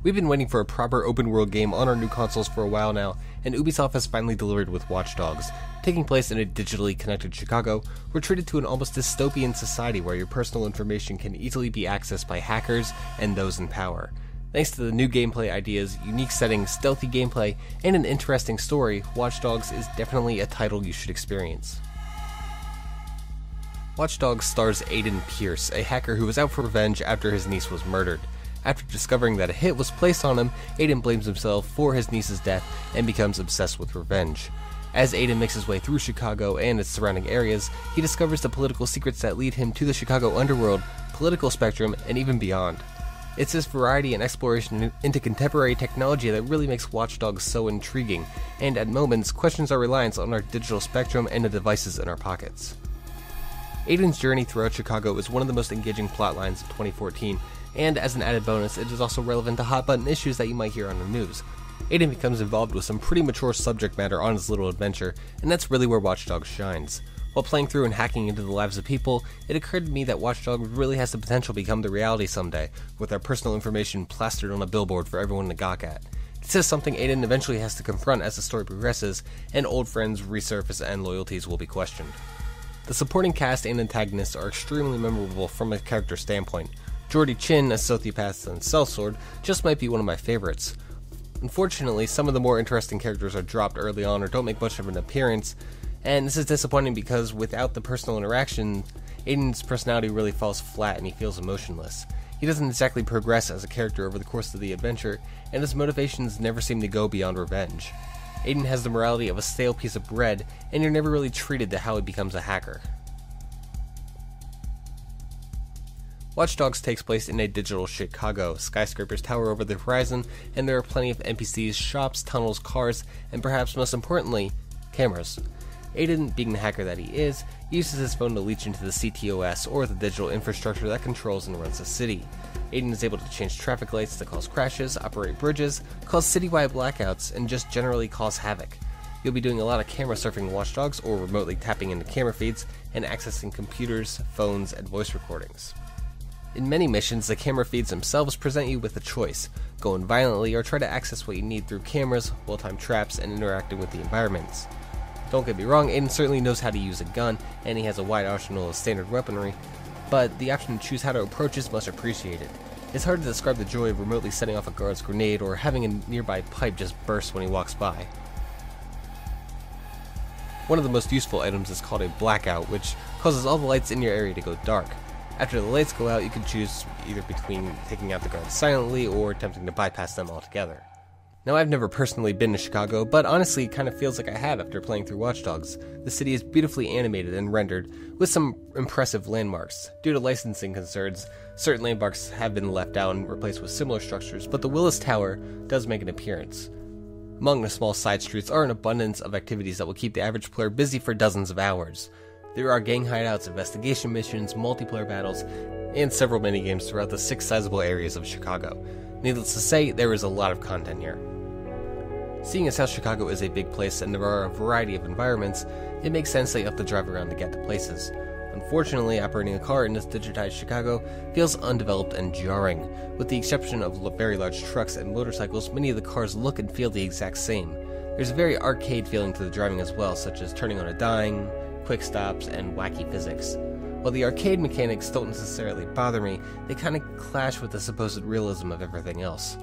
We've been waiting for a proper open-world game on our new consoles for a while now, and Ubisoft has finally delivered with Watch Dogs. Taking place in a digitally connected Chicago, we're treated to an almost dystopian society where your personal information can easily be accessed by hackers and those in power. Thanks to the new gameplay ideas, unique settings, stealthy gameplay, and an interesting story, Watch Dogs is definitely a title you should experience. Watch Dogs stars Aiden Pierce, a hacker who was out for revenge after his niece was murdered. After discovering that a hit was placed on him, Aiden blames himself for his niece's death and becomes obsessed with revenge. As Aiden makes his way through Chicago and its surrounding areas, he discovers the political secrets that lead him to the Chicago underworld, political spectrum, and even beyond. It's this variety and exploration into contemporary technology that really makes Watch Dogs so intriguing, and at moments questions our reliance on our digital spectrum and the devices in our pockets. Aiden's journey throughout Chicago is one of the most engaging plotlines of 2014, and as an added bonus, it is also relevant to hot-button issues that you might hear on the news. Aiden becomes involved with some pretty mature subject matter on his little adventure, and that's really where Watch Dogs shines. While playing through and hacking into the lives of people, it occurred to me that Watch Dogs really has the potential to become the reality someday, with our personal information plastered on a billboard for everyone to gawk at. This is something Aiden eventually has to confront as the story progresses, and old friends resurface and loyalties will be questioned. The supporting cast and antagonists are extremely memorable from a character standpoint. Jordy Chin as Sociopath and Sellsword just might be one of my favorites. Unfortunately, some of the more interesting characters are dropped early on or don't make much of an appearance, and this is disappointing because without the personal interaction, Aiden's personality really falls flat and he feels emotionless. He doesn't exactly progress as a character over the course of the adventure, and his motivations never seem to go beyond revenge. Aiden has the morality of a stale piece of bread, and you're never really treated to how he becomes a hacker. Watch Dogs takes place in a digital Chicago. Skyscrapers tower over the horizon, and there are plenty of NPCs, shops, tunnels, cars, and perhaps most importantly, cameras. Aiden, being the hacker that he is, uses his phone to leech into the CTOS, or the digital infrastructure that controls and runs the city. Aiden is able to change traffic lights to cause crashes, operate bridges, cause citywide blackouts, and just generally cause havoc. You'll be doing a lot of camera surfing in Watch Dogs, or remotely tapping into camera feeds, and accessing computers, phones, and voice recordings. In many missions, the camera feeds themselves present you with a choice: go in violently or try to access what you need through cameras, well-timed traps, and interacting with the environments. Don't get me wrong, Aiden certainly knows how to use a gun, and he has a wide arsenal of standard weaponry, but the option to choose how to approach is much appreciated. It's hard to describe the joy of remotely setting off a guard's grenade or having a nearby pipe just burst when he walks by. One of the most useful items is called a blackout, which causes all the lights in your area to go dark. After the lights go out, you can choose either between taking out the guards silently or attempting to bypass them altogether. Now, I've never personally been to Chicago, but honestly it kind of feels like I have after playing through Watch Dogs. The city is beautifully animated and rendered, with some impressive landmarks. Due to licensing concerns, certain landmarks have been left out and replaced with similar structures, but the Willis Tower does make an appearance. Among the small side streets are an abundance of activities that will keep the average player busy for dozens of hours. There are gang hideouts, investigation missions, multiplayer battles, and several minigames throughout the 6 sizable areas of Chicago. Needless to say, there is a lot of content here. Seeing as how Chicago is a big place and there are a variety of environments, it makes sense that you have to drive around to get to places. Unfortunately, operating a car in this digitized Chicago feels undeveloped and jarring. With the exception of very large trucks and motorcycles, many of the cars look and feel the exact same. There's a very arcade feeling to the driving as well, such as turning on a dime, quick stops, and wacky physics. While the arcade mechanics don't necessarily bother me, they kind of clash with the supposed realism of everything else.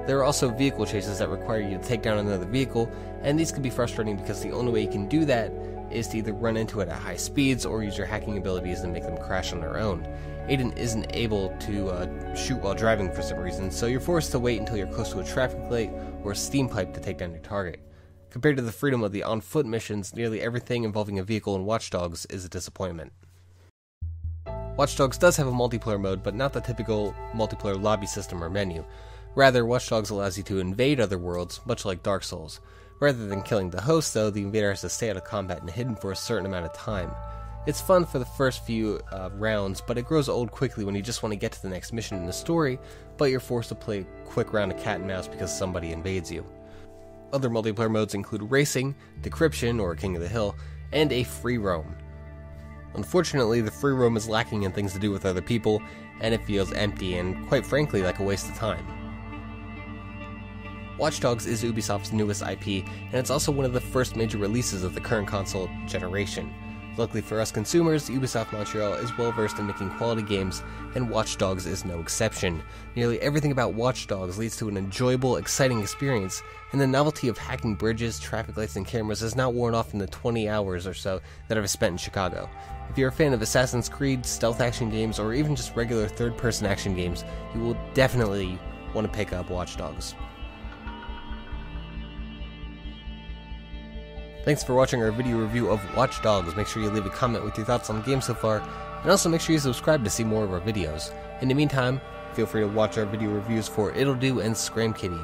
There are also vehicle chases that require you to take down another vehicle, and these can be frustrating because the only way you can do that is to either run into it at high speeds or use your hacking abilities and make them crash on their own. Aiden isn't able to shoot while driving for some reason, so you're forced to wait until you're close to a traffic light or a steam pipe to take down your target. Compared to the freedom of the on-foot missions, nearly everything involving a vehicle in Watch Dogs is a disappointment. Watch Dogs does have a multiplayer mode, but not the typical multiplayer lobby system or menu. Rather, Watch Dogs allows you to invade other worlds, much like Dark Souls. Rather than killing the host, though, the invader has to stay out of combat and hidden for a certain amount of time. It's fun for the first few rounds, but it grows old quickly when you just want to get to the next mission in the story, but you're forced to play a quick round of cat and mouse because somebody invades you. Other multiplayer modes include racing, decryption, or King of the Hill, and a free roam. Unfortunately, the free roam is lacking in things to do with other people, and it feels empty and, quite frankly, like a waste of time. Watch Dogs is Ubisoft's newest IP, and it's also one of the first major releases of the current console generation. Luckily for us consumers, Ubisoft Montreal is well versed in making quality games, and Watch Dogs is no exception. Nearly everything about Watch Dogs leads to an enjoyable, exciting experience, and the novelty of hacking bridges, traffic lights, and cameras has not worn off in the 20 hours or so that I've spent in Chicago. If you're a fan of Assassin's Creed, stealth action games, or even just regular third-person action games, you will definitely want to pick up Watch Dogs. Thanks for watching our video review of Watch Dogs. Make sure you leave a comment with your thoughts on the game so far, and also make sure you subscribe to see more of our videos. In the meantime, feel free to watch our video reviews for It'll Do and Scram Kitty.